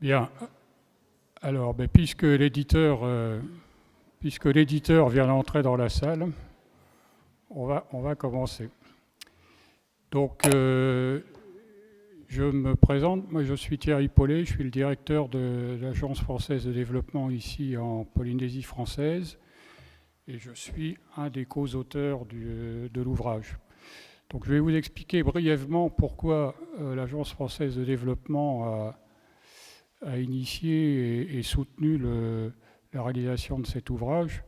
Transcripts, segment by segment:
Bien. Alors, puisque l'éditeur vient d'entrer dans la salle, on va commencer. Donc, je me présente. Moi, je suis Thierry Paulet. Je suis le directeur de l'Agence française de développement ici en Polynésie française. Et je suis un des co-auteurs de l'ouvrage. Donc, je vais vous expliquer brièvement pourquoi l'Agence française de développement a initié et soutenu la réalisation de cet ouvrage.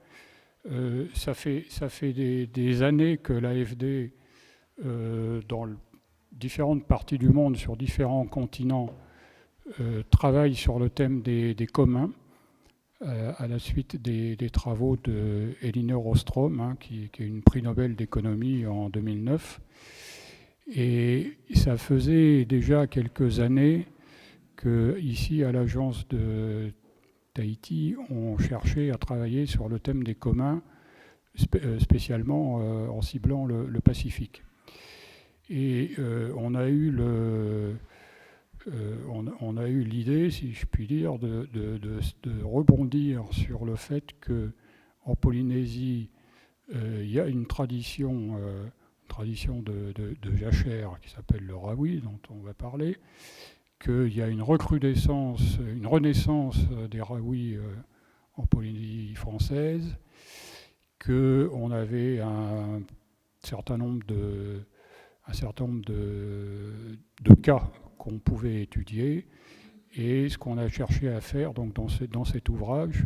Ça fait des années que l'AFD, dans différentes parties du monde, sur différents continents, travaille sur le thème des communs, à la suite des travaux d'Elinor Ostrom, qui est une prix Nobel d'économie en 2009. Et ça faisait déjà quelques années qu'ici, à l'agence de Tahiti, on cherchait à travailler sur le thème des communs, spécialement en ciblant le Pacifique. Et on a eu l'idée, si je puis dire, de rebondir sur le fait qu'en Polynésie, il y a une tradition de jachère qui s'appelle le rawi, dont on va parler, qu'il y a une renaissance des raouis en Polynésie française, qu'on avait un certain nombre de cas qu'on pouvait étudier. Et ce qu'on a cherché à faire donc, dans cet ouvrage,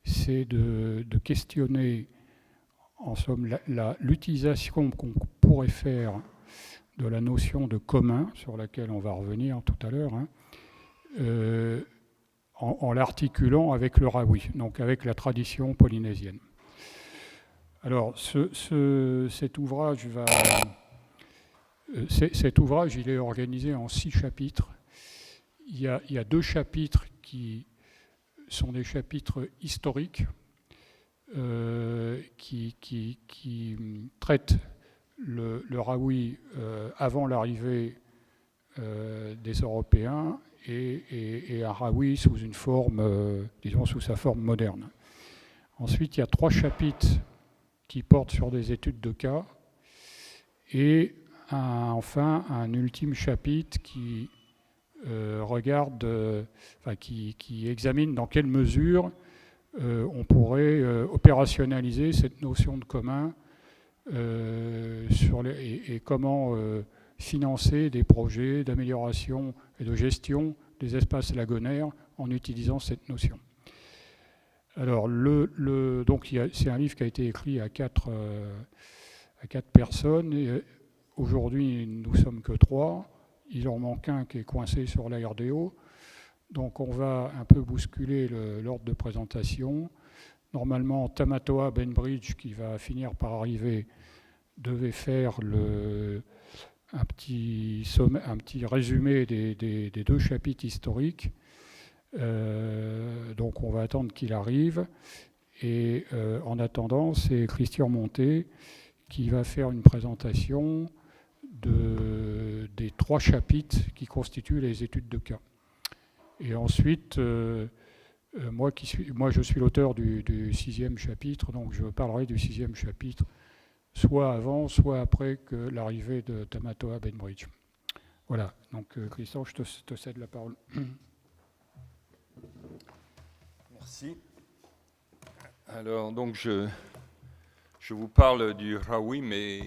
c'est de questionner, en somme, l'utilisation qu'on pourrait faire de la notion de commun, sur laquelle on va revenir tout à l'heure, en l'articulant avec le rawi, donc avec la tradition polynésienne. Alors, cet ouvrage, il est organisé en 6 chapitres. Il y a 2 chapitres qui sont des chapitres historiques, qui traitent le rawi avant l'arrivée des Européens et un rawi sous une forme, sous sa forme moderne. Ensuite, il y a 3 chapitres qui portent sur des études de cas et enfin un ultime chapitre qui qui examine dans quelle mesure on pourrait opérationnaliser cette notion de commun et comment financer des projets d'amélioration et de gestion des espaces lagonaires en utilisant cette notion. Alors, donc c'est un livre qui a été écrit à 4 personnes. Et aujourd'hui, nous ne sommes que 3. Il en manque un qui est coincé sur la RDO. Donc, on va un peu bousculer l'ordre de présentation. Normalement, Tamatoa Bainbridge, qui va finir par arriver, devait faire un petit résumé des 2 chapitres historiques. Donc on va attendre qu'il arrive. Et en attendant, c'est Christian Monté qui va faire une présentation des 3 chapitres qui constituent les études de cas. Et ensuite, moi je suis l'auteur du 6e chapitre, donc je parlerai du 6e chapitre, soit avant, soit après que l'arrivée de Tamatoa Bainbridge. Voilà, donc Christian, je te cède la parole. Merci. Alors, donc je vous parle du rawi, mais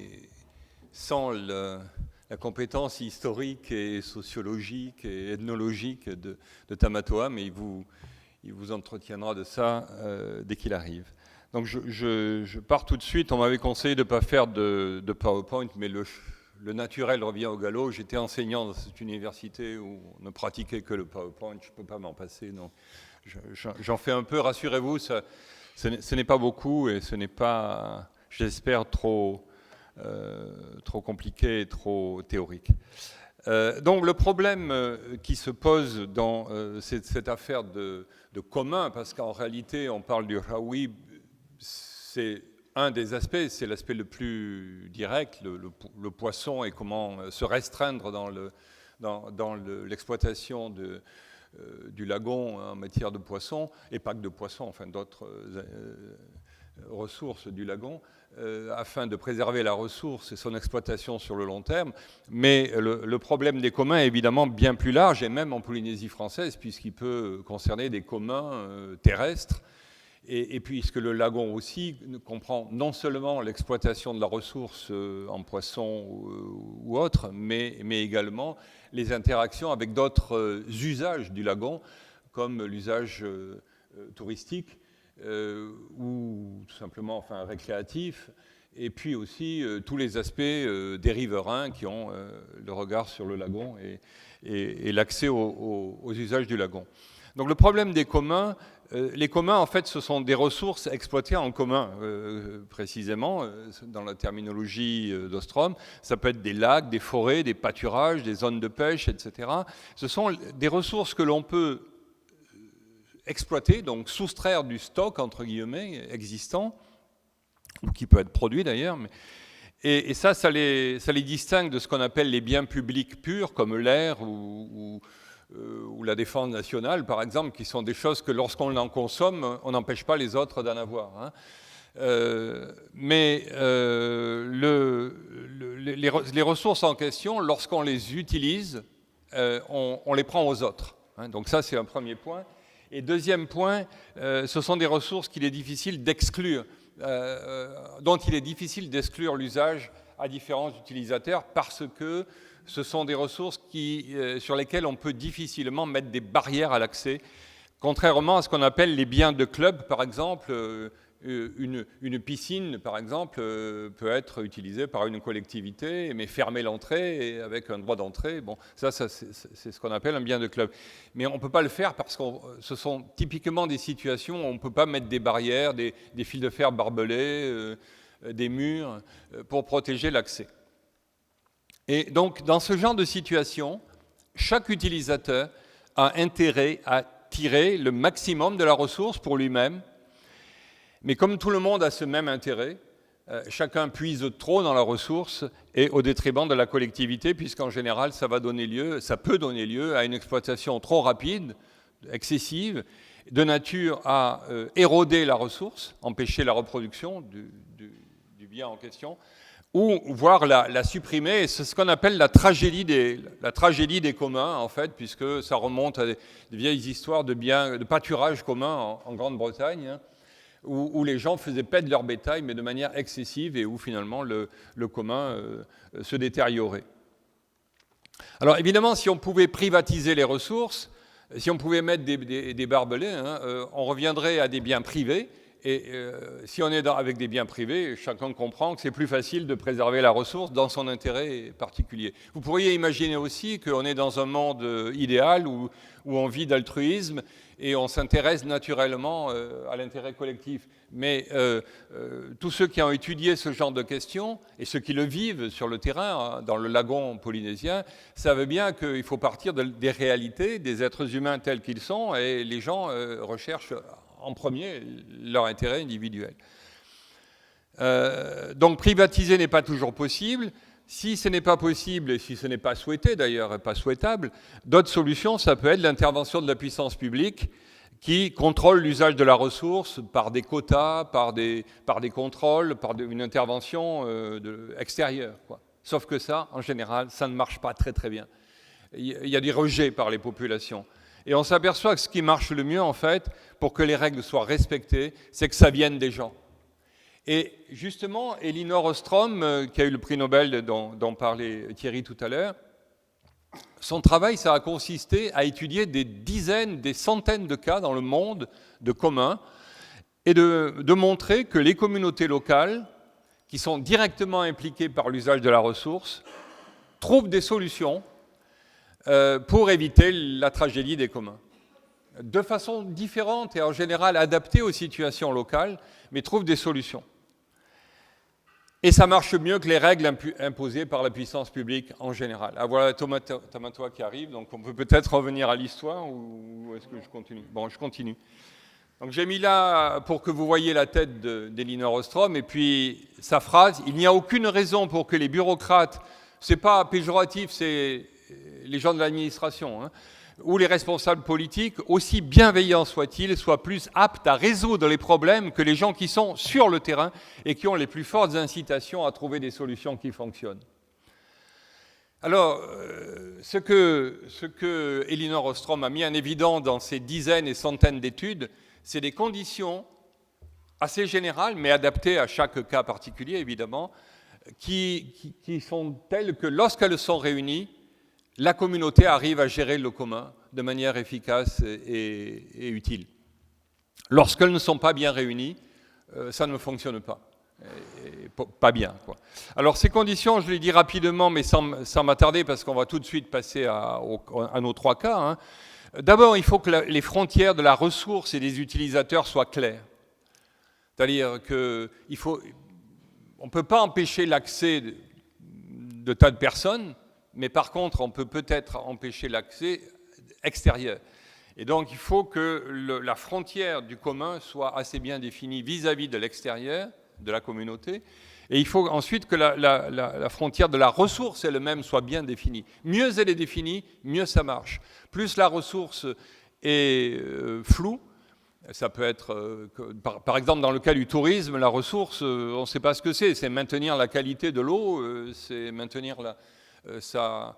sans la compétence historique et sociologique et ethnologique de Tamatoa, mais il vous entretiendra de ça dès qu'il arrive. Donc je pars tout de suite. On m'avait conseillé de ne pas faire de PowerPoint, mais le naturel revient au galop. J'étais enseignant dans cette université où on ne pratiquait que le PowerPoint. Je ne peux pas m'en passer. Donc j'en fais un peu. Rassurez-vous, ce n'est pas beaucoup et ce n'est pas, j'espère, trop compliqué et trop théorique. Donc le problème qui se pose dans cette affaire de commun, parce qu'en réalité on parle du rawi, c'est un des aspects, c'est l'aspect le plus direct, le poisson et comment se restreindre dans l'exploitation du lagon en matière de poissons, et pas que de poissons, enfin d'autres ressources du lagon, afin de préserver la ressource et son exploitation sur le long terme. Mais le problème des communs est évidemment bien plus large, et même en Polynésie française, puisqu'il peut concerner des communs terrestres, et puisque le lagon aussi comprend non seulement l'exploitation de la ressource en poissons ou autres, mais également les interactions avec d'autres usages du lagon, comme l'usage touristique, ou tout simplement récréatif, et puis aussi tous les aspects des riverains qui ont le regard sur le lagon et l'accès aux usages du lagon. Donc le problème des communs, les communs en fait ce sont des ressources exploitées en commun, précisément dans la terminologie d'Ostrom. Ça peut être des lacs, des forêts, des pâturages, des zones de pêche, etc. Ce sont des ressources que l'on peut exploiter, donc soustraire du stock, entre guillemets, existant, ou qui peut être produit d'ailleurs, et ça les distingue de ce qu'on appelle les biens publics purs, comme l'air ou la défense nationale, par exemple, qui sont des choses que lorsqu'on en consomme, on n'empêche pas les autres d'en avoir. Hein. Mais les ressources en question, lorsqu'on les utilise, on les prend aux autres. Hein. Donc ça, c'est un premier point. Et deuxième point, ce sont des ressources qu'il est difficile d'exclure, dont il est difficile d'exclure l'usage à différents utilisateurs, parce que ce sont des ressources sur lesquelles on peut difficilement mettre des barrières à l'accès, contrairement à ce qu'on appelle les biens de club, par exemple. Une piscine, par exemple, peut être utilisée par une collectivité, mais fermer l'entrée avec un droit d'entrée. Bon, ça c'est ce qu'on appelle un bien de club. Mais on ne peut pas le faire parce que ce sont typiquement des situations où on ne peut pas mettre des barrières, des fils de fer barbelés, des murs, pour protéger l'accès. Et donc, dans ce genre de situation, chaque utilisateur a intérêt à tirer le maximum de la ressource pour lui-même. Mais comme tout le monde a ce même intérêt, chacun puise trop dans la ressource et au détriment de la collectivité, puisqu'en général, ça peut donner lieu à une exploitation trop rapide, excessive, de nature à éroder la ressource, empêcher la reproduction du bien en question, ou voire la supprimer. C'est ce qu'on appelle la tragédie des communs, en fait, puisque ça remonte à des vieilles histoires de pâturage commun en Grande-Bretagne, hein, où les gens faisaient paître leur bétail, mais de manière excessive, et où finalement le commun se détériorait. Alors évidemment, si on pouvait privatiser les ressources, si on pouvait mettre des barbelés, hein, on reviendrait à des biens privés, et si on est avec des biens privés, chacun comprend que c'est plus facile de préserver la ressource dans son intérêt particulier. Vous pourriez imaginer aussi qu'on est dans un monde idéal où on vit d'altruisme, et on s'intéresse naturellement à l'intérêt collectif. Mais tous ceux qui ont étudié ce genre de questions, et ceux qui le vivent sur le terrain, hein, dans le lagon polynésien, savent bien qu'il faut partir des réalités, des êtres humains tels qu'ils sont, et les gens recherchent en premier leur intérêt individuel. Donc privatiser n'est pas toujours possible. Si ce n'est pas possible, et si ce n'est pas souhaité d'ailleurs, et pas souhaitable, d'autres solutions, ça peut être l'intervention de la puissance publique qui contrôle l'usage de la ressource par des quotas, par des contrôles, par une intervention extérieure, quoi. Sauf que ça, en général, ça ne marche pas très très bien. Il y a des rejets par les populations. Et on s'aperçoit que ce qui marche le mieux, en fait, pour que les règles soient respectées, c'est que ça vienne des gens. Et justement, Elinor Ostrom, qui a eu le prix Nobel dont parlait Thierry tout à l'heure, son travail, ça a consisté à étudier des dizaines, des centaines de cas dans le monde de communs et de montrer que les communautés locales, qui sont directement impliquées par l'usage de la ressource, trouvent des solutions pour éviter la tragédie des communs. De façon différente et en général adaptée aux situations locales, mais trouvent des solutions. Et ça marche mieux que les règles imposées par la puissance publique en général. Ah, voilà Tamatoa qui arrive, donc on peut peut-être revenir à l'histoire, ou est-ce que je continue ? Bon, je continue. Donc j'ai mis là pour que vous voyez la tête d'Elinor Ostrom, et puis sa phrase, il n'y a aucune raison pour que les bureaucrates, c'est pas péjoratif, c'est les gens de l'administration, hein, où les responsables politiques, aussi bienveillants soient-ils, soient plus aptes à résoudre les problèmes que les gens qui sont sur le terrain et qui ont les plus fortes incitations à trouver des solutions qui fonctionnent. Alors, ce que Elinor Ostrom a mis en évidence dans ces dizaines et centaines d'études, c'est des conditions assez générales, mais adaptées à chaque cas particulier, évidemment, qui sont telles que lorsqu'elles sont réunies, la communauté arrive à gérer le commun de manière efficace et utile. Lorsqu'elles ne sont pas bien réunies, ça ne fonctionne pas. Pas bien, quoi. Alors ces conditions, je les dis rapidement, mais sans m'attarder, parce qu'on va tout de suite passer à nos 3 cas. Hein. D'abord, il faut que les frontières de la ressource et des utilisateurs soient claires. C'est-à-dire qu'on ne peut pas empêcher l'accès de tas de personnes, mais par contre, on peut peut-être empêcher l'accès extérieur. Et donc, il faut que la frontière du commun soit assez bien définie vis-à-vis de l'extérieur, de la communauté. Et il faut ensuite que la frontière de la ressource elle-même soit bien définie. Mieux elle est définie, mieux ça marche. Plus la ressource est floue, ça peut être, par exemple, dans le cas du tourisme, la ressource, on ne sait pas ce que c'est maintenir la qualité de l'eau, c'est maintenir sa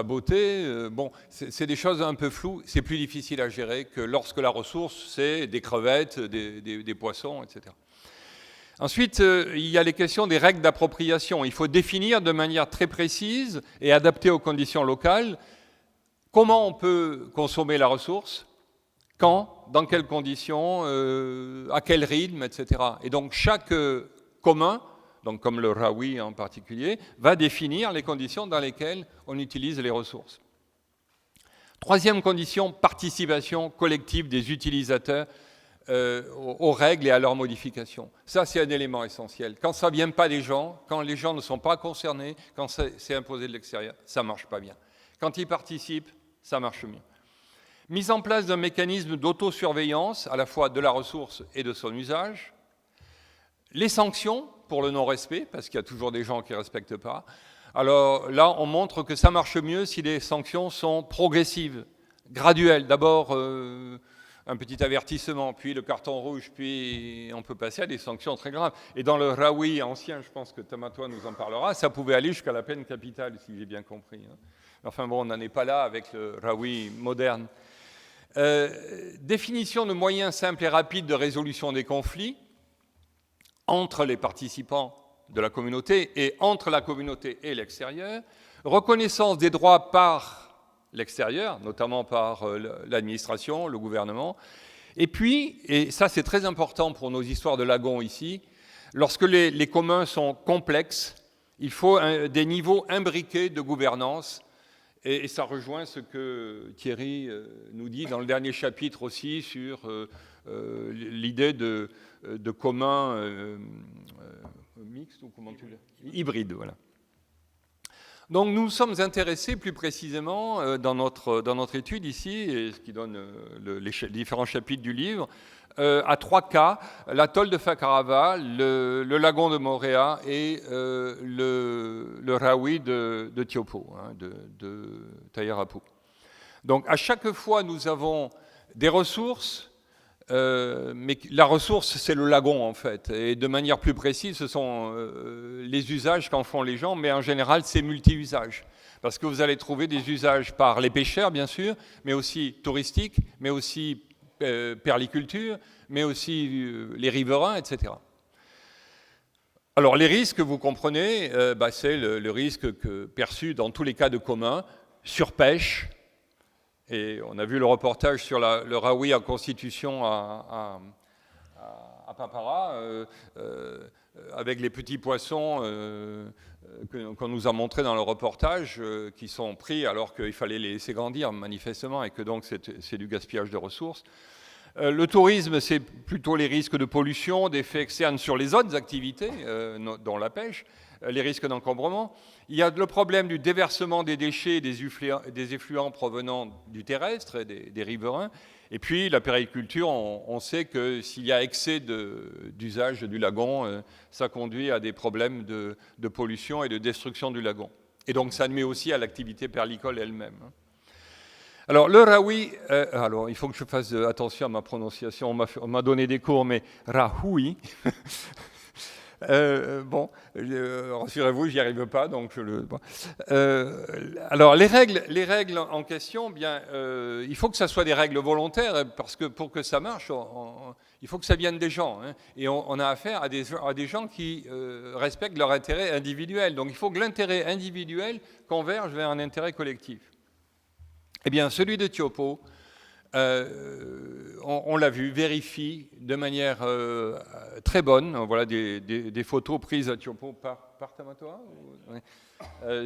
beauté. Bon, c'est des choses un peu floues, c'est plus difficile à gérer que lorsque la ressource, c'est des crevettes, des poissons, etc. Ensuite, il y a les questions des règles d'appropriation. Il faut définir de manière très précise et adaptée aux conditions locales comment on peut consommer la ressource, quand, dans quelles conditions, à quel rythme, etc. Et donc chaque commun, donc comme le Rawi en particulier, va définir les conditions dans lesquelles on utilise les ressources. Troisième condition, participation collective des utilisateurs aux règles et à leurs modifications. Ça, c'est un élément essentiel. Quand ça ne vient pas des gens, quand les gens ne sont pas concernés, quand c'est imposé de l'extérieur, ça ne marche pas bien. Quand ils participent, ça marche mieux. Mise en place d'un mécanisme d'autosurveillance, à la fois de la ressource et de son usage. Les sanctions pour le non-respect, parce qu'il y a toujours des gens qui ne respectent pas. Alors là, on montre que ça marche mieux si les sanctions sont progressives, graduelles. D'abord, un petit avertissement, puis le carton rouge, puis on peut passer à des sanctions très graves. Et dans le Rawi ancien, je pense que Tamatoa nous en parlera, ça pouvait aller jusqu'à la peine capitale, si j'ai bien compris. Enfin bon, on n'en est pas là avec le Rawi moderne. Définition de moyens simples et rapides de résolution des conflits entre les participants de la communauté et entre la communauté et l'extérieur. Reconnaissance des droits par l'extérieur, notamment par l'administration, le gouvernement. Et puis, et ça c'est très important pour nos histoires de lagons ici, lorsque les communs sont complexes, il faut des niveaux imbriqués de gouvernance. Et ça rejoint ce que Thierry nous dit dans le dernier chapitre aussi sur l'idée de commun mixte, ou comment tu l'as ? Hybride, voilà. Donc nous sommes intéressés plus précisément dans notre étude ici, et ce qui donne les différents chapitres du livre, à 3 cas, l'atoll de Fakarava, le lagon de Moorea et le Rawi de Tiopo, hein, de Tayarapu. Donc à chaque fois, nous avons des ressources, mais la ressource, c'est le lagon en fait. Et de manière plus précise, ce sont les usages qu'en font les gens, mais en général, c'est multi-usages. Parce que vous allez trouver des usages par les pêcheurs, bien sûr, mais aussi touristiques, mais aussi perliculture, mais aussi les riverains, etc. Alors les risques, vous comprenez, c'est le risque perçu dans tous les cas de commun, surpêche, et on a vu le reportage sur le Rawi en constitution à Papara, avec les petits poissons qu'on nous a montrés dans le reportage, qui sont pris alors qu'il fallait les laisser grandir manifestement, et que donc c'est du gaspillage de ressources. Le tourisme, c'est plutôt les risques de pollution, d'effets externes sur les autres activités, dont la pêche, les risques d'encombrement. Il y a le problème du déversement des déchets et des effluents provenant du terrestre et des riverains. Et puis la périculture, on sait que s'il y a excès d'usage du lagon, ça conduit à des problèmes de pollution et de destruction du lagon. Et donc ça nuit aussi à l'activité perlicole elle-même. Alors, le Rahui, alors il faut que je fasse attention à ma prononciation, on m'a donné des cours, mais Rahui, bon, rassurez-vous, j'y arrive pas, donc je le... Bon. Alors, les règles en question, bien, il faut que ça soit des règles volontaires, parce que pour que ça marche, il faut que ça vienne des gens, hein, et on a affaire à des gens qui respectent leur intérêt individuel. Donc, il faut que l'intérêt individuel converge vers un intérêt collectif. Eh bien, celui de Tiopo, on l'a vu, vérifie de manière très bonne. Voilà des photos prises à Tiopo par Tamatoa,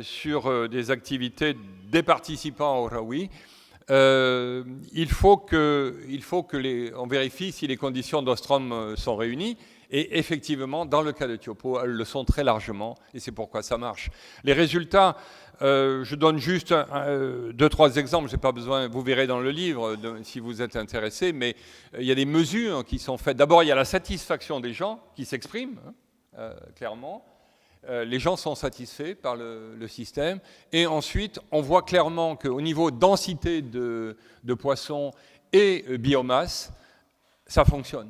sur des activités des participants au Rahui. Il faut que on vérifie si les conditions d'Ostrom sont réunies. Et effectivement, dans le cas de Tiopo, elles le sont très largement, et c'est pourquoi ça marche. Les résultats, je donne juste 2-3 exemples, j'ai pas besoin, vous verrez dans le livre si vous êtes intéressé, mais il y a des mesures qui sont faites. D'abord, il y a la satisfaction des gens qui s'expriment, clairement. Les gens sont satisfaits par le système. Et ensuite, on voit clairement qu'au niveau densité de poissons et biomasse, ça fonctionne.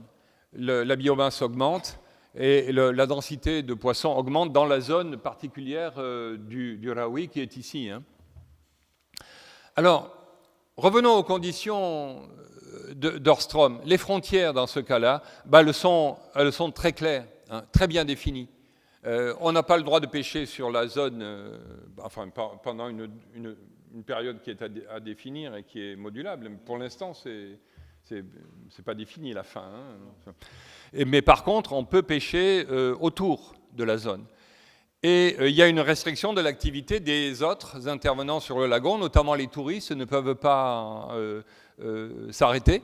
La biomasse augmente et la densité de poissons augmente dans la zone particulière du Rahui qui est ici. Hein. Alors, revenons aux conditions d'Ostrom. Les frontières, dans ce cas-là, elles sont très claires, hein, très bien définies. On n'a pas le droit de pêcher sur la zone, pendant une période qui est à définir et qui est modulable. Mais pour l'instant, c'est pas défini la fin. Hein. Mais par contre, on peut pêcher autour de la zone. Et il y a une restriction de l'activité des autres intervenants sur le lagon, notamment les touristes ne peuvent pas s'arrêter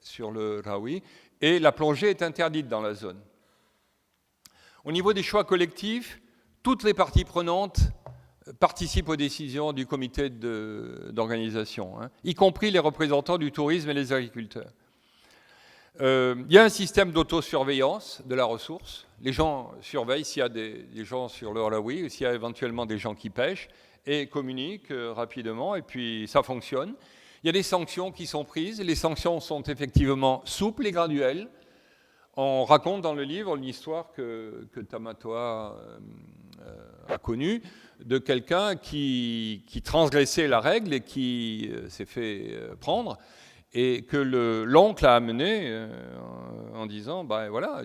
sur le Rahui. Et la plongée est interdite dans la zone. Au niveau des choix collectifs, toutes les parties prenantes participent aux décisions du comité d'organisation, hein, y compris les représentants du tourisme et les agriculteurs. Il y a un système d'autosurveillance de la ressource. Les gens surveillent s'il y a des gens sur le Rahui ou s'il y a éventuellement des gens qui pêchent et communiquent rapidement, et puis ça fonctionne. Il y a des sanctions qui sont prises. Les sanctions sont effectivement souples et graduelles. On raconte dans le livre une histoire que Tamatoa a connue de quelqu'un qui transgressait la règle et qui s'est fait prendre et que l'oncle a amené en disant ben voilà,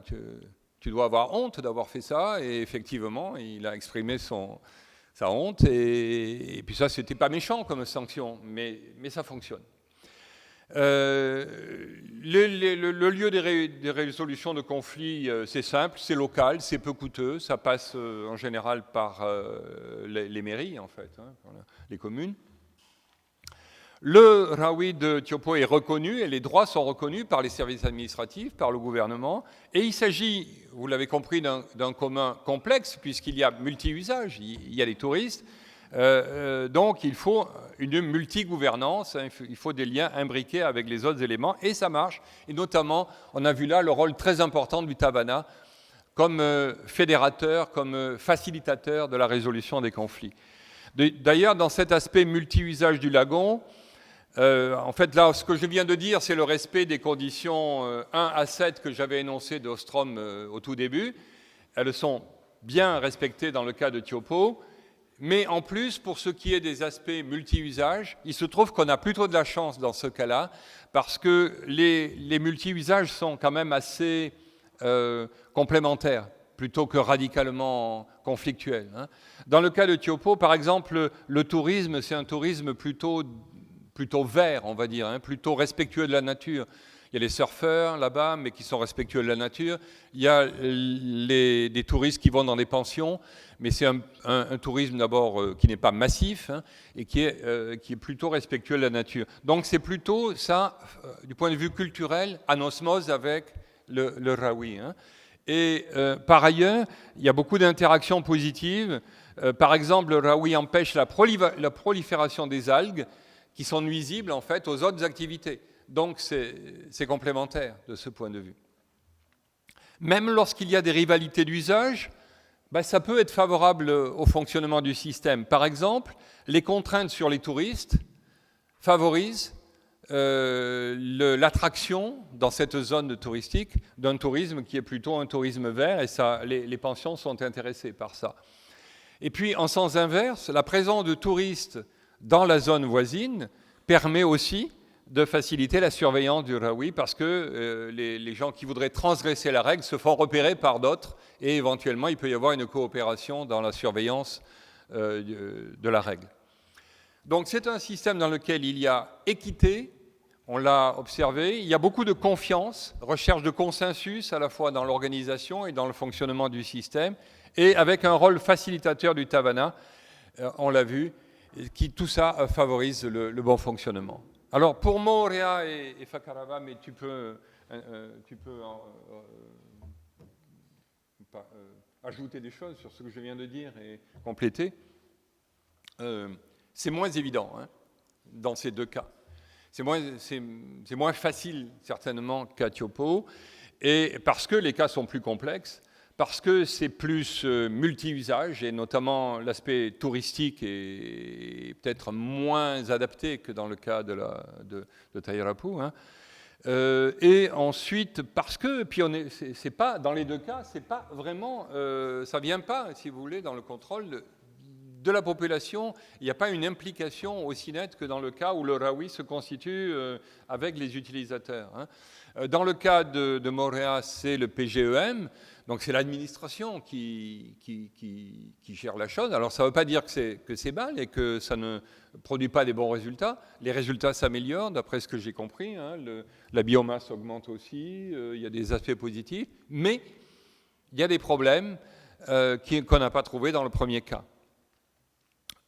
tu dois avoir honte d'avoir fait ça, et effectivement il a exprimé sa honte et puis ça c'était pas méchant comme sanction, mais ça fonctionne. Le lieu des résolutions de conflits, c'est simple, c'est local, c'est peu coûteux, ça passe en général par les mairies, en fait, hein, les communes. Le Rahui de Tiopo est reconnu et les droits sont reconnus par les services administratifs, par le gouvernement. Et il s'agit, vous l'avez compris, d'un commun complexe puisqu'il y a multi-usages, il y a les touristes. Donc il faut une multi-gouvernance, hein, il faut des liens imbriqués avec les autres éléments et ça marche. Et notamment, on a vu là le rôle très important du Tabana comme fédérateur, comme facilitateur de la résolution des conflits. D'ailleurs, dans cet aspect multi-usage du lagon, en fait, là, ce que je viens de dire, c'est le respect des conditions 1 à 7 que j'avais énoncées d'Ostrom au tout début. Elles sont bien respectées dans le cas de Tiopo. Mais en plus, pour ce qui est des aspects multi-usages, il se trouve qu'on a plutôt de la chance dans ce cas-là, parce que les multi-usages sont quand même assez complémentaires, plutôt que radicalement conflictuels. Hein. Dans le cas de Tiopo, par exemple, le tourisme, c'est un tourisme plutôt vert, on va dire, hein, plutôt respectueux de la nature. Il y a les surfeurs là-bas, mais qui sont respectueux de la nature. Il y a des touristes qui vont dans des pensions, mais c'est un tourisme d'abord qui n'est pas massif, hein, et qui est plutôt respectueux de la nature. Donc c'est plutôt ça, du point de vue culturel, en osmose avec le Rahui. Hein. Et par ailleurs, il y a beaucoup d'interactions positives. Par exemple, le Rahui empêche la prolifération des algues qui sont nuisibles en fait aux autres activités. Donc c'est complémentaire de ce point de vue. Même lorsqu'il y a des rivalités d'usage, ben, ça peut être favorable au fonctionnement du système. Par exemple, les contraintes sur les touristes favorise l'attraction dans cette zone touristique d'un tourisme qui est plutôt un tourisme vert, et ça, les pensions sont intéressées par ça. Et puis, en sens inverse, la présence de touristes dans la zone voisine permet aussi de faciliter la surveillance du Raoui, parce que les gens qui voudraient transgresser la règle se font repérer par d'autres, et éventuellement, il peut y avoir une coopération dans la surveillance de la règle. Donc, c'est un système dans lequel il y a équité, on l'a observé, il y a beaucoup de confiance, recherche de consensus à la fois dans l'organisation et dans le fonctionnement du système, et avec un rôle facilitateur du Tavana, on l'a vu, qui tout ça favorise le bon fonctionnement. Alors pour Moorea et Fakarava, mais tu peux ajouter des choses sur ce que je viens de dire et compléter. C'est moins évident dans ces deux cas. C'est moins facile, certainement, qu'à Tiopo, et parce que les cas sont plus complexes, parce que c'est plus multi-usage, et notamment l'aspect touristique est peut-être moins adapté que dans le cas de Tairapu. Et ensuite, parce que, puis c'est pas, dans les deux cas, c'est pas vraiment, ça vient pas, si vous voulez, dans le contrôle de la population, il n'y a pas une implication aussi nette que dans le cas où le Raoui se constitue avec les utilisateurs. Dans le cas de Moorea, c'est le PGEM, donc c'est l'administration qui gère la chose. Alors ça ne veut pas dire que c'est mal et que ça ne produit pas des bons résultats. Les résultats s'améliorent, d'après ce que j'ai compris. La biomasse augmente aussi, il y a des aspects positifs, mais il y a des problèmes qu'on n'a pas trouvés dans le premier cas.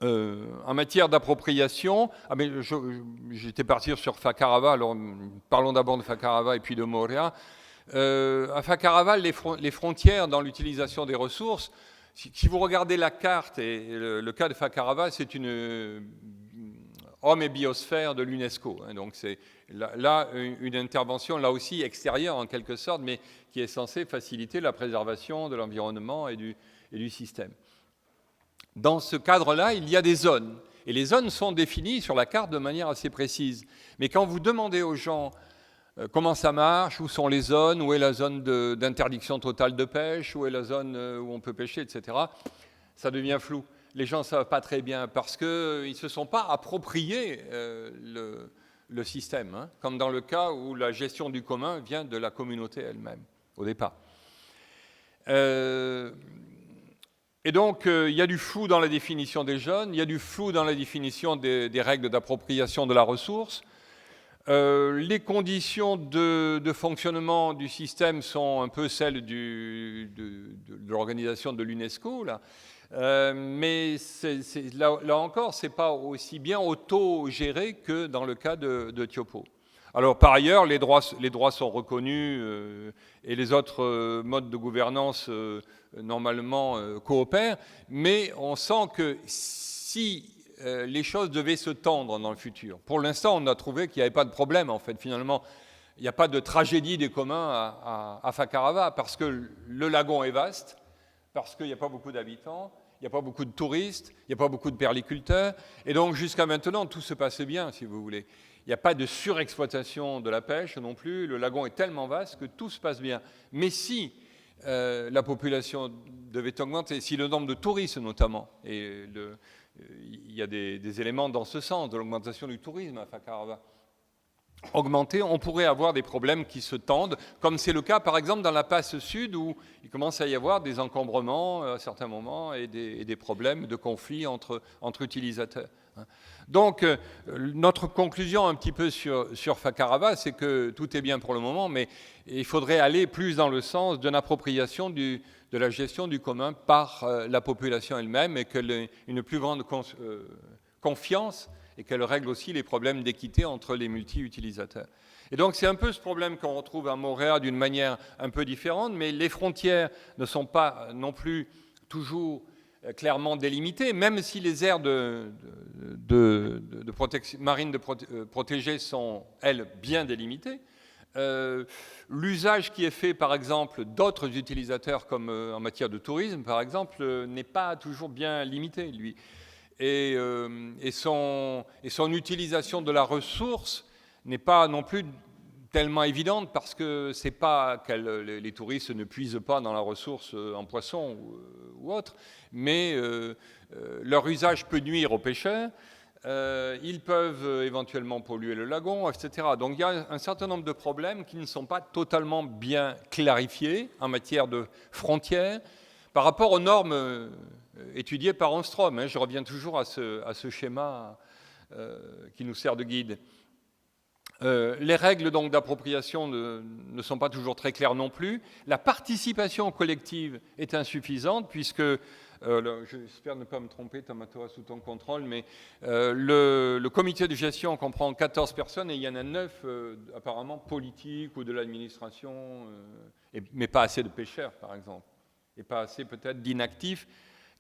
En matière d'appropriation, j'étais parti sur Fakarava, alors parlons d'abord de Fakarava et puis de Moorea. À Fakarava, les frontières dans l'utilisation des ressources, si vous regardez la carte, et le cas de Fakarava, c'est une homme et biosphère de l'UNESCO. Donc c'est là une intervention, là aussi extérieure en quelque sorte, mais qui est censée faciliter la préservation de l'environnement et du système. Dans ce cadre-là, il y a des zones. Et les zones sont définies sur la carte de manière assez précise. Mais quand vous demandez aux gens comment ça marche, où sont les zones, où est la zone d'interdiction totale de pêche, où est la zone où on peut pêcher, etc., ça devient flou. Les gens ne savent pas très bien parce qu'ils ne se sont pas appropriés le système, comme dans le cas où la gestion du commun vient de la communauté elle-même, au départ. Et donc, il y a du flou dans la définition des zones, il y a du flou dans la définition des règles d'appropriation de la ressource. Les conditions de fonctionnement du système sont un peu celles de l'organisation de l'UNESCO, là. Mais là encore, ce n'est pas aussi bien auto-géré que dans le cas de Tiopo. Alors, par ailleurs, les droits sont reconnus et les autres modes de gouvernance, normalement, coopèrent, mais on sent que si les choses devaient se tendre dans le futur, pour l'instant, on a trouvé qu'il n'y avait pas de problème, en fait, finalement. Il n'y a pas de tragédie des communs à Fakarava, parce que le lagon est vaste, parce qu'il n'y a pas beaucoup d'habitants, il n'y a pas beaucoup de touristes, il n'y a pas beaucoup de perliculteurs, et donc jusqu'à maintenant, tout se passe bien, si vous voulez. Il n'y a pas de surexploitation de la pêche non plus, le lagon est tellement vaste que tout se passe bien. Mais si la population devait augmenter, si le nombre de touristes notamment, et il y a des éléments dans ce sens, de l'augmentation du tourisme à Fakarava, augmenter, on pourrait avoir des problèmes qui se tendent, comme c'est le cas par exemple dans la passe sud où il commence à y avoir des encombrements à certains moments et des problèmes de conflits entre utilisateurs. Donc notre conclusion un petit peu sur Fakarava, c'est que tout est bien pour le moment, mais il faudrait aller plus dans le sens d'une appropriation de la gestion du commun par la population elle-même et une plus grande confiance et qu'elle règle aussi les problèmes d'équité entre les multi-utilisateurs. Et donc c'est un peu ce problème qu'on retrouve à Moorea d'une manière un peu différente, mais les frontières ne sont pas non plus toujours clairement délimitées, même si les aires marines protégées sont, elles, bien délimitées. L'usage qui est fait, par exemple, d'autres utilisateurs, comme en matière de tourisme, par exemple, n'est pas toujours bien limité, lui. et son utilisation de la ressource n'est pas non plus tellement évidente parce que c'est pas que les touristes ne puisent pas dans la ressource en poisson ou autre, mais leur usage peut nuire aux pêcheurs. Ils peuvent éventuellement polluer le lagon, etc. Donc il y a un certain nombre de problèmes qui ne sont pas totalement bien clarifiés en matière de frontières par rapport aux normes étudiées par Ångström. Je reviens toujours à ce schéma qui nous sert de guide. Les règles donc d'appropriation ne sont pas toujours très claires non plus. La participation collective est insuffisante puisque, j'espère ne pas me tromper, Tamatora, sous ton contrôle, mais le comité de gestion comprend 14 personnes et il y en a 9 apparemment politiques ou de l'administration, mais pas assez de pêcheurs par exemple, et pas assez peut-être d'inactifs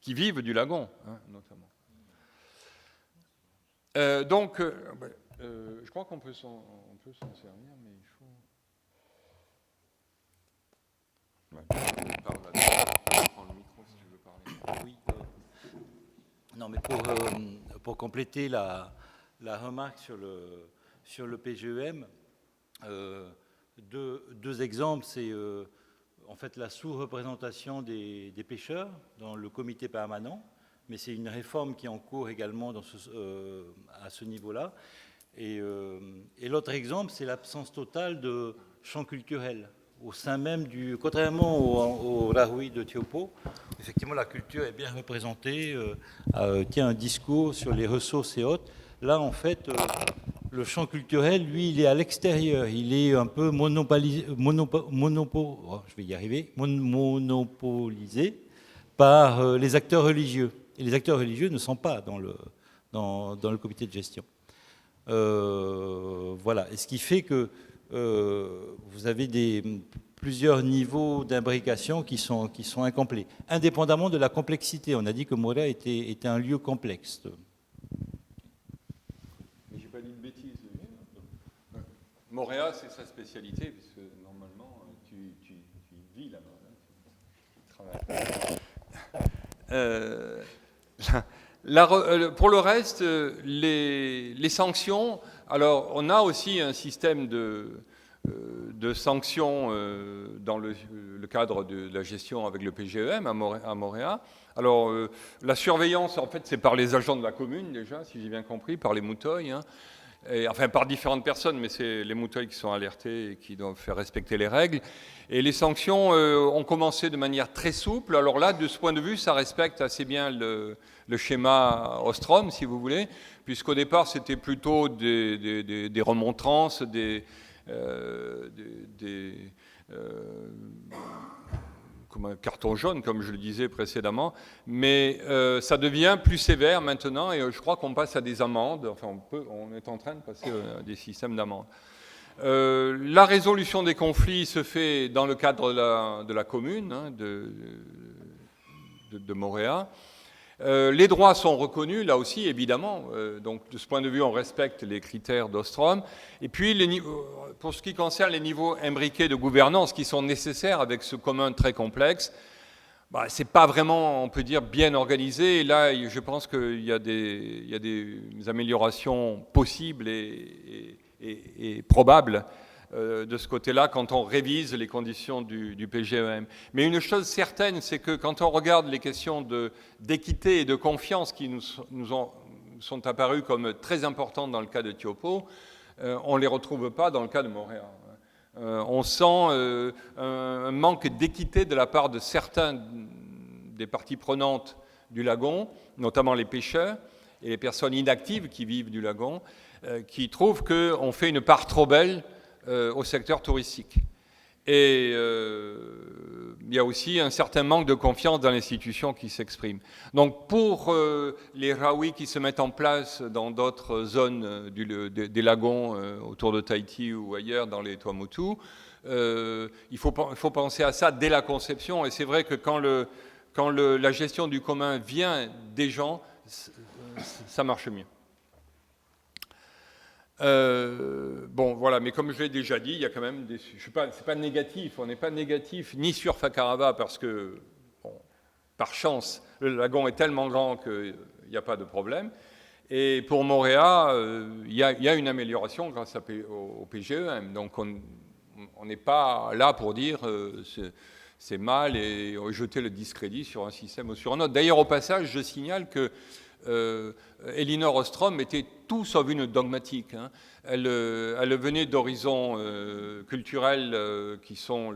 qui vivent du lagon, notamment. Je crois qu'on peut s'en servir, mais il faut... Prends le micro si tu veux parler. Oui. Non, mais pour compléter la remarque sur le PGEM, deux exemples, c'est en fait la sous-représentation des pêcheurs dans le comité permanent, mais c'est une réforme qui est en cours également à ce niveau-là. Et l'autre exemple, c'est l'absence totale de champ culturel au sein même contrairement au Rahui de Tiopo, effectivement la culture est bien représentée, tient un discours sur les ressources et autres. Là, en fait, le champ culturel, lui, il est à l'extérieur, il est un peu monopolisé par les acteurs religieux. Et les acteurs religieux ne sont pas dans le comité de gestion. Voilà. Et ce qui fait que vous avez plusieurs niveaux d'imbrication qui sont incomplets, indépendamment de la complexité. On a dit que Moorea était un lieu complexe. Mais j'ai pas dit de bêtises. Moorea, c'est sa spécialité, puisque normalement, tu vis là-bas. Tu travailles. Pour le reste, les sanctions, alors on a aussi un système de sanctions dans le cadre de la gestion avec le PGEM à Moorea. Alors la surveillance, en fait, c'est par les agents de la commune déjà, si j'ai bien compris, par les mouteuils, et, enfin par différentes personnes, mais c'est les mouteuils qui sont alertés et qui doivent faire respecter les règles. Et les sanctions ont commencé de manière très souple. Alors là, de ce point de vue, ça respecte assez bien le schéma Ångström, si vous voulez, puisqu'au départ, c'était plutôt des remontrances, comme un carton jaune, comme je le disais précédemment, mais ça devient plus sévère maintenant, et je crois qu'on passe à des amendes, enfin on est en train de passer à des systèmes d'amendes. La résolution des conflits se fait dans le cadre de la commune de Moorea. Les droits sont reconnus, là aussi, évidemment. Donc, de ce point de vue, on respecte les critères d'Ångström. Et puis, pour ce qui concerne les niveaux imbriqués de gouvernance qui sont nécessaires avec ce commun très complexe, ce n'est pas vraiment, on peut dire, bien organisé. Et là, je pense qu'il y a des améliorations possibles et probables de ce côté-là quand on révise les conditions du PGEM. Mais une chose certaine, c'est que quand on regarde les questions d'équité et de confiance qui nous sont apparues comme très importantes dans le cas de Tiopo, on ne les retrouve pas dans le cas de Moorea. On sent un manque d'équité de la part de certains des parties prenantes du lagon, notamment les pêcheurs et les personnes inactives qui vivent du lagon, qui trouvent qu'on fait une part trop belle au secteur touristique. Et il y a aussi un certain manque de confiance dans l'institution qui s'exprime. Donc pour les Rahui qui se mettent en place dans d'autres zones des lagons autour de Tahiti ou ailleurs dans les Tuamotu, il faut penser à ça dès la conception. Et c'est vrai que quand la gestion du commun vient des gens, ça marche mieux. Bon, voilà, mais comme je l'ai déjà dit, il y a quand même c'est pas négatif, on n'est pas négatif ni sur Fakarava parce que, bon, par chance, le lagon est tellement grand qu'il n'y a pas de problème. Et pour Moorea, il y a une amélioration grâce au PGEM. Donc on n'est pas là pour dire c'est mal et jeter le discrédit sur un système ou sur un autre. D'ailleurs, au passage, je signale que Elinor Ostrom était tout sauf une dogmatique. Hein. Elle venait d'horizons culturels qui sont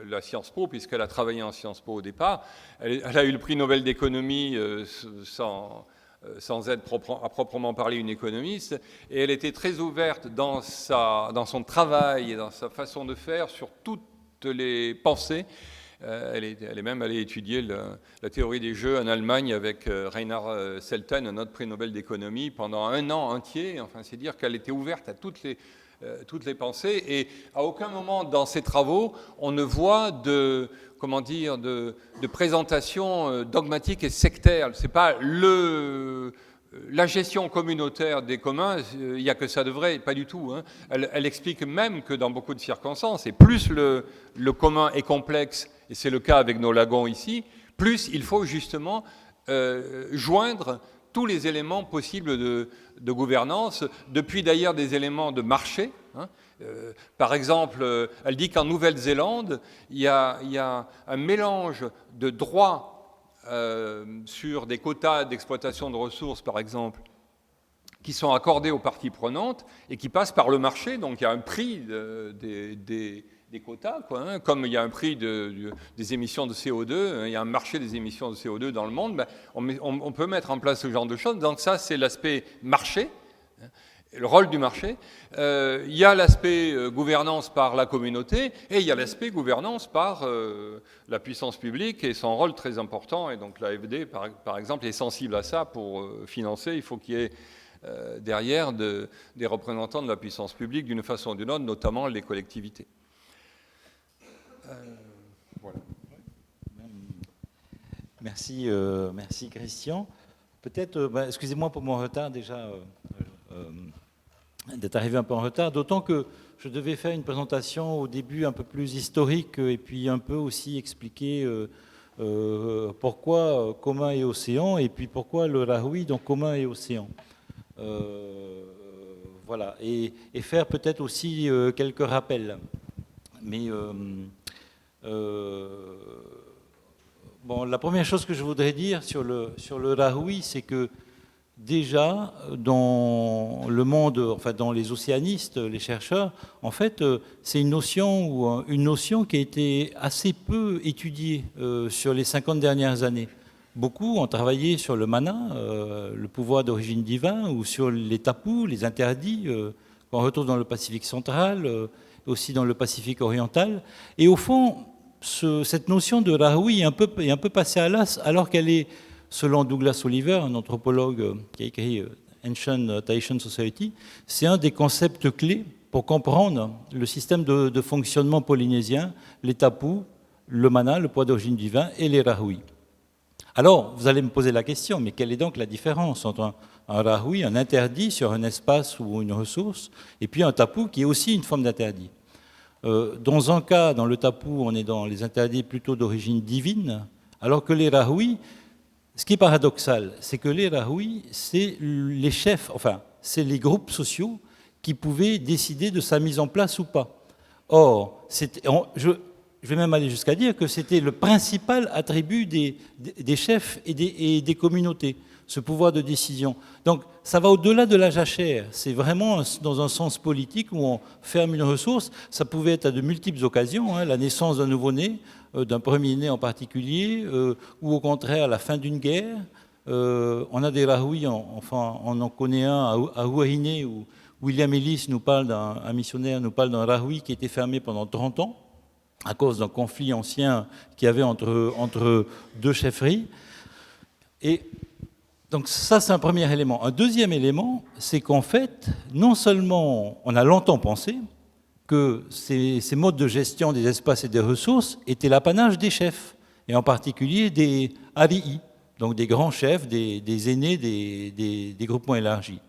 la Sciences Po, puisqu'elle a travaillé en Sciences Po au départ. Elle a eu le prix Nobel d'économie sans être à proprement parler une économiste, et elle était très ouverte dans son travail et dans sa façon de faire sur toutes les pensées. Elle est même allée étudier la théorie des jeux en Allemagne avec Reinhard Selten, un autre prix Nobel d'économie, pendant un an entier. Enfin, c'est dire qu'elle était ouverte à toutes les pensées, et à aucun moment dans ses travaux on ne voit de présentation dogmatique et sectaire. C'est pas la gestion communautaire des communs, il n'y a que ça de vrai, pas du tout. Hein. Elle explique même que dans beaucoup de circonstances, et plus le commun est complexe, et c'est le cas avec nos lagons ici, plus il faut justement joindre tous les éléments possibles de gouvernance, depuis d'ailleurs des éléments de marché. Hein. Par exemple, elle dit qu'en Nouvelle-Zélande, il y a un mélange de droits sur des quotas d'exploitation de ressources, par exemple, qui sont accordés aux parties prenantes et qui passent par le marché. Donc il y a un prix des quotas, quoi, hein, comme il y a un prix des émissions de CO2, hein, il y a un marché des émissions de CO2 dans le monde, ben, on peut mettre en place ce genre de choses. Donc ça, c'est l'aspect marché, hein, le rôle du marché. Il y a l'aspect gouvernance par la communauté, et il y a l'aspect gouvernance par la puissance publique et son rôle très important. Et donc l'AFD, par exemple, est sensible à ça. Pour financer, il faut qu'il y ait derrière des représentants de la puissance publique d'une façon ou d'une autre, notamment les collectivités. Voilà. Merci Christian. Peut-être, excusez-moi pour mon retard déjà, d'être arrivé un peu en retard, d'autant que je devais faire une présentation au début un peu plus historique et puis un peu aussi expliquer pourquoi commun et océan, et puis pourquoi le Rahui, donc commun et océan. Voilà, et faire peut-être aussi quelques rappels. Mais bon, la première chose que je voudrais dire sur le Rahui, c'est que déjà, dans le monde, enfin dans les océanistes, les chercheurs, en fait, c'est une notion qui a été assez peu étudiée sur les 50 dernières années. Beaucoup ont travaillé sur le mana, le pouvoir d'origine divin, ou sur les tapus, les interdits, qu'on retrouve dans le Pacifique central, aussi dans le Pacifique oriental. Et au fond, cette notion de Rahui est un peu passée à l'as, alors qu'elle est, selon Douglas Oliver, un anthropologue qui a écrit Ancient Tahitian Society, c'est un des concepts clés pour comprendre le système de fonctionnement polynésien, les tapus, le mana, le pouvoir d'origine divin, et les Rahui. Alors, vous allez me poser la question, mais quelle est donc la différence entre un Rahui, un interdit sur un espace ou une ressource, et puis un tapu qui est aussi une forme d'interdit? Dans un cas, dans le tapu, on est dans les interdits plutôt d'origine divine, alors que les Rahui, ce qui est paradoxal, c'est que les Rahui, c'est les chefs, enfin, c'est les groupes sociaux qui pouvaient décider de sa mise en place ou pas. Or, je vais même aller jusqu'à dire que c'était le principal attribut des chefs et des communautés, ce pouvoir de décision. Donc, ça va au-delà de la jachère. C'est vraiment dans un sens politique où on ferme une ressource. Ça pouvait être à de multiples occasions, hein, la naissance d'un nouveau-né, d'un premier-né en particulier, ou au contraire la fin d'une guerre. On a des Rahui, enfin, on en connaît un à Huahine, où William Ellis un missionnaire nous parle d'un Rahui qui était fermé pendant 30 ans, à cause d'un conflit ancien qu'il y avait entre deux chefferies. Et donc ça, c'est un premier élément. Un deuxième élément, c'est qu'en fait, non seulement on a longtemps pensé que ces modes de gestion des espaces et des ressources étaient l'apanage des chefs, et en particulier des ari'i, donc des grands chefs, des aînés des groupements élargis.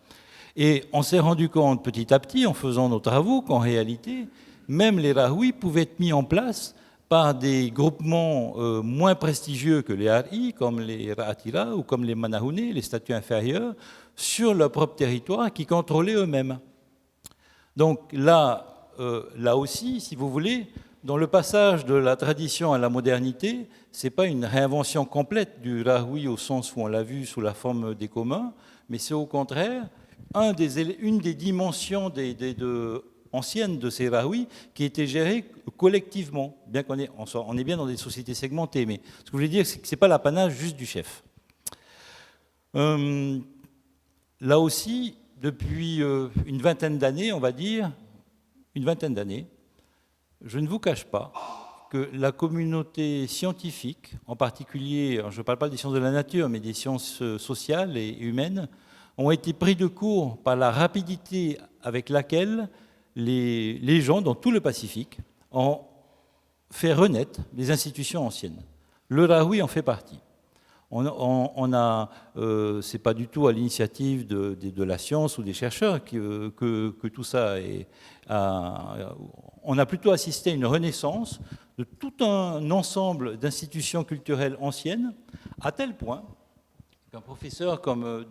Et on s'est rendu compte petit à petit, en faisant nos travaux, qu'en réalité, même les Rahui pouvaient être mis en place par des groupements moins prestigieux que les Hari, comme les Ra'atira ou comme les Manahune, les statuts inférieurs, sur leur propre territoire qui contrôlaient eux-mêmes. Donc là aussi, si vous voulez, dans le passage de la tradition à la modernité, ce n'est pas une réinvention complète du Rahui au sens où on l'a vu sous la forme des communs, mais c'est au contraire une des dimensions anciennes de ces Rahui qui était gérée collectivement, bien qu'on est bien dans des sociétés segmentées, mais ce que je voulais dire, c'est que ce n'est pas l'apanage juste du chef. Là aussi, depuis une vingtaine d'années, on va dire, je ne vous cache pas que la communauté scientifique, en particulier, je ne parle pas des sciences de la nature, mais des sciences sociales et humaines, ont été pris de court par la rapidité avec laquelle les gens dans tout le Pacifique ont fait renaître les institutions anciennes. Le Rahui en fait partie. C'est pas du tout à l'initiative de la science ou des chercheurs que tout ça est. On a plutôt assisté à une renaissance de tout un ensemble d'institutions culturelles anciennes, à tel point qu'un professeur comme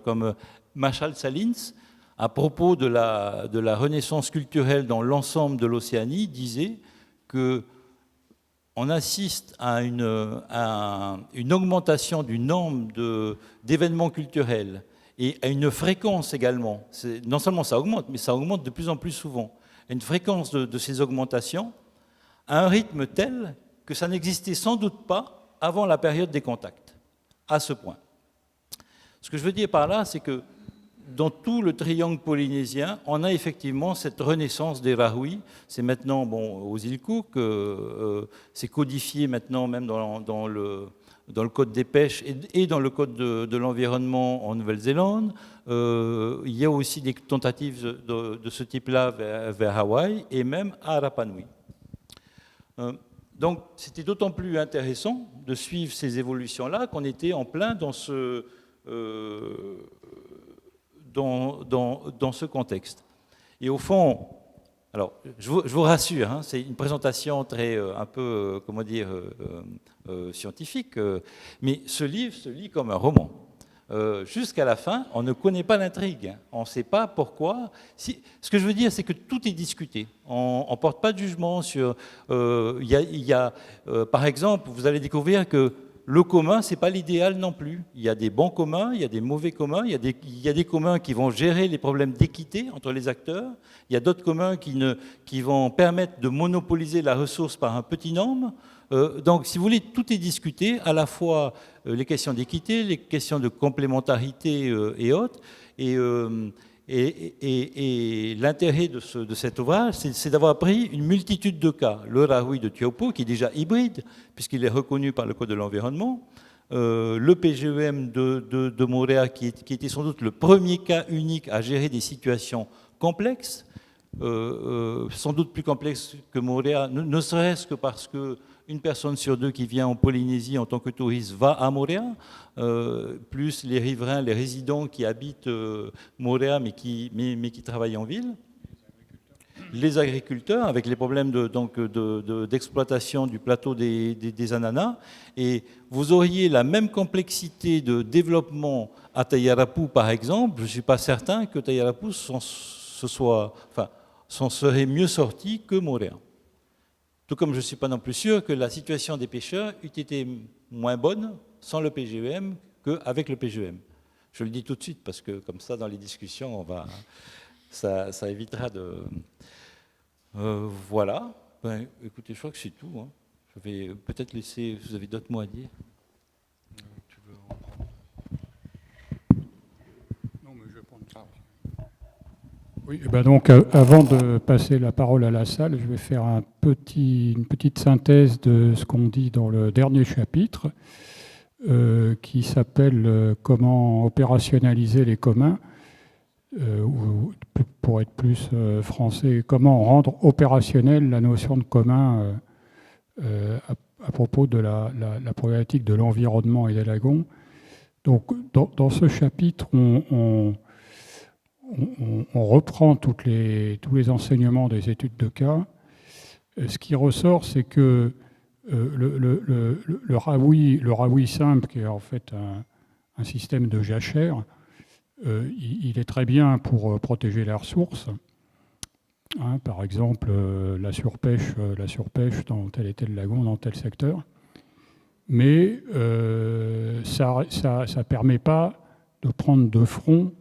comme Marshall Salins, à propos de la renaissance culturelle dans l'ensemble de l'Océanie, disait que on assiste à une augmentation du nombre d'événements culturels et à une fréquence également. Non seulement ça augmente, mais ça augmente de plus en plus souvent. Une fréquence de ces augmentations à un rythme tel que ça n'existait sans doute pas avant la période des contacts, à ce point. Ce que je veux dire par là, c'est que dans tout le triangle polynésien, on a effectivement cette renaissance des Rahui. C'est maintenant, aux îles Cook, c'est codifié maintenant même dans le code des pêches et dans le code de l'environnement en Nouvelle-Zélande. Il y a aussi des tentatives de ce type-là vers Hawaï et même à Rapa Nui. Donc c'était d'autant plus intéressant de suivre ces évolutions-là qu'on était en plein dans ce contexte. Et au fond, alors je vous rassure, hein, c'est une présentation très un peu scientifique, mais ce livre se lit comme un roman. Jusqu'à la fin, on ne connaît pas l'intrigue, on ne sait pas pourquoi. Ce que je veux dire, c'est que tout est discuté. On ne porte pas de jugement sur. Par exemple, vous allez découvrir que le commun, ce n'est pas l'idéal non plus. Il y a des bons communs, il y a des mauvais communs, il y a des communs qui vont gérer les problèmes d'équité entre les acteurs, il y a d'autres communs qui vont permettre de monopoliser la ressource par un petit nombre. Donc, si vous voulez, tout est discuté, à la fois les questions d'équité, les questions de complémentarité et autres. Et l'intérêt de cet ouvrage, c'est d'avoir pris une multitude de cas. Le Rahui de Tiopo, qui est déjà hybride, puisqu'il est reconnu par le Code de l'environnement. Le PGEM de Moorea, qui était sans doute le premier cas unique à gérer des situations complexes, sans doute plus complexes que Moorea, ne serait-ce que parce que une personne sur deux qui vient en Polynésie en tant que touriste va à Moorea, plus les riverains, les résidents qui habitent Moorea mais qui travaillent en ville. Les agriculteurs, avec les problèmes d'exploitation du plateau des ananas. Et vous auriez la même complexité de développement à Tayarapu, par exemple. Je ne suis pas certain que Tayarapu s'en serait mieux sorti que Moorea. Tout comme je ne suis pas non plus sûr que la situation des pêcheurs eût été moins bonne sans le PGEM qu'avec le PGEM. Je le dis tout de suite parce que comme ça, dans les discussions, ça évitera de... voilà. Écoutez, je crois que c'est tout. Hein. Je vais peut-être laisser... Vous avez d'autres mots à dire ? Tu veux en prendre ? Non, mais je vais prendre ça. Oui, et ben donc avant de passer la parole à la salle, je vais faire une petite synthèse de ce qu'on dit dans le dernier chapitre, qui s'appelle « Comment opérationnaliser les communs », ou pour être plus français, « Comment rendre opérationnelle la notion de commun à propos de la problématique de l'environnement et des lagons ». Donc dans ce chapitre, on reprend tous les enseignements des études de cas ce qui ressort, c'est que le Raoui simple, qui est en fait un système de jachère, il est très bien pour protéger les ressources. Hein, par exemple, la surpêche dans tel et tel lagon, dans tel secteur. Mais ça ne permet pas de prendre de front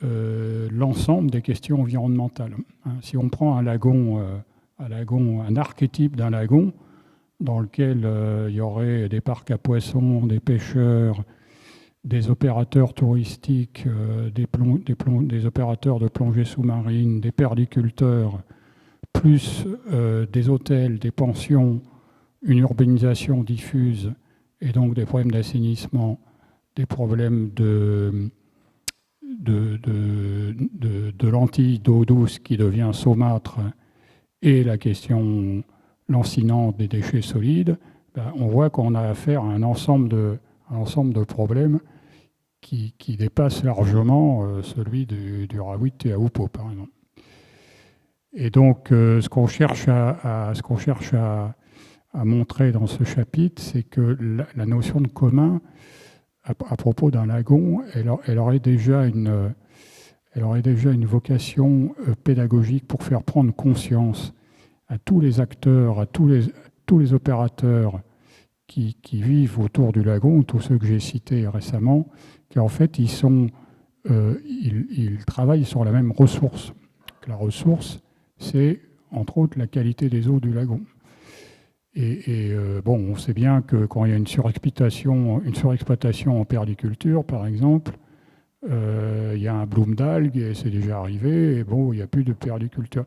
l'ensemble des questions environnementales. Hein, si on prend un archétype d'un lagon, dans lequel il y aurait des parcs à poissons, des pêcheurs, des opérateurs touristiques, des opérateurs de plongée sous-marine, des perliculteurs, plus des hôtels, des pensions, une urbanisation diffuse, et donc des problèmes d'assainissement, des problèmes de lentilles d'eau douce qui devient saumâtre, et la question lancinante des déchets solides, on voit qu'on a affaire à un ensemble de problèmes qui dépassent largement celui du Raoui de Teahupo'o, par exemple. Et donc, ce qu'on cherche à montrer dans ce chapitre, c'est que la notion de commun, à propos d'un lagon, elle aurait déjà une vocation pédagogique pour faire prendre conscience à tous les acteurs, à tous les opérateurs qui vivent autour du lagon, tous ceux que j'ai cités récemment, qu'en fait, ils travaillent sur la même ressource. La ressource, c'est entre autres la qualité des eaux du lagon. Et on sait bien que quand il y a une surexploitation en perliculture, par exemple, il y a un bloom d'algues, et c'est déjà arrivé, et il n'y a plus de perliculture.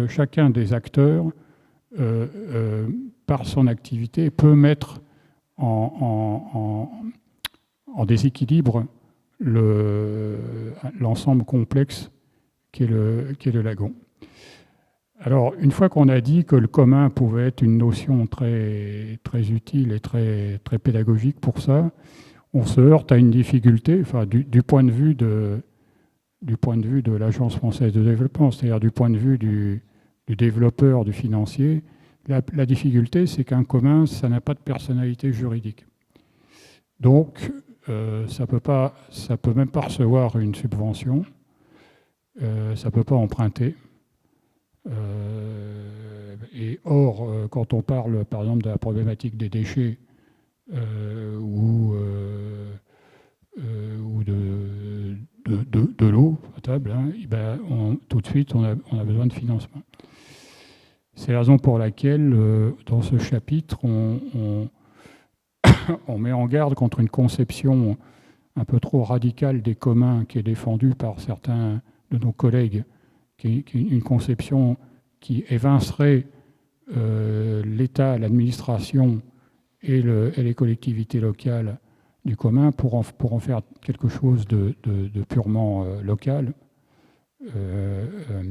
Chacun des acteurs, par son activité, peut mettre en déséquilibre l'ensemble complexe qu'est le lagon. Alors, une fois qu'on a dit que le commun pouvait être une notion très, très utile et très, très pédagogique pour ça, on se heurte à une difficulté, enfin, du point de vue de l'Agence française de développement, c'est-à-dire du point de vue du développeur, du financier. La difficulté, c'est qu'un commun, ça n'a pas de personnalité juridique. Donc, ça peut même pas recevoir une subvention, ça ne peut pas emprunter. Et or, quand on parle, par exemple, de la problématique des déchets ou de l'eau potable, hein, tout de suite, on a besoin de financement. C'est la raison pour laquelle, dans ce chapitre, on met en garde contre une conception un peu trop radicale des communs qui est défendue par certains de nos collègues, qui est une conception qui évincerait l'État, l'administration et les collectivités locales du commun pour en faire quelque chose de purement local,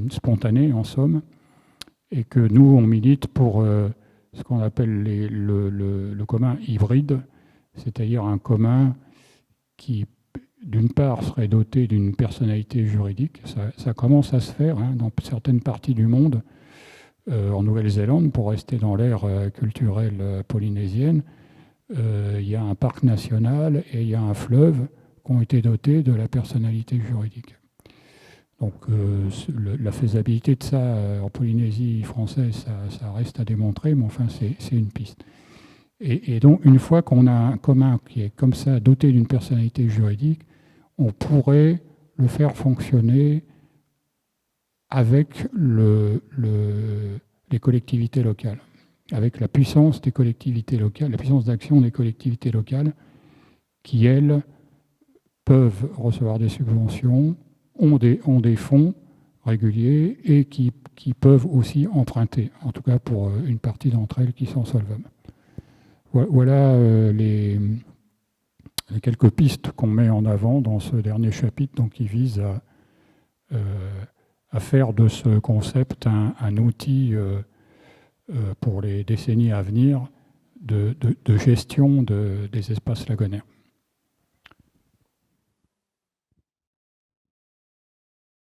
spontané en somme, et que nous, on milite pour ce qu'on appelle le commun hybride, c'est-à-dire un commun qui, d'une part, serait doté d'une personnalité juridique. Ça commence à se faire dans certaines parties du monde. En Nouvelle-Zélande, pour rester dans l'ère culturelle polynésienne, il y a un parc national et il y a un fleuve qui ont été dotés de la personnalité juridique. Donc la faisabilité de ça en Polynésie française, ça reste à démontrer, mais enfin c'est une piste. Et donc une fois qu'on a un commun qui est comme ça doté d'une personnalité juridique, on pourrait le faire fonctionner avec les collectivités locales, avec la puissance des collectivités locales, la puissance d'action des collectivités locales qui, elles, peuvent recevoir des subventions, ont des fonds réguliers et qui peuvent aussi emprunter, en tout cas pour une partie d'entre elles qui sont solvables. Voilà les quelques pistes qu'on met en avant dans ce dernier chapitre, donc qui vise à faire de ce concept un outil pour les décennies à venir de gestion des espaces lagonaires.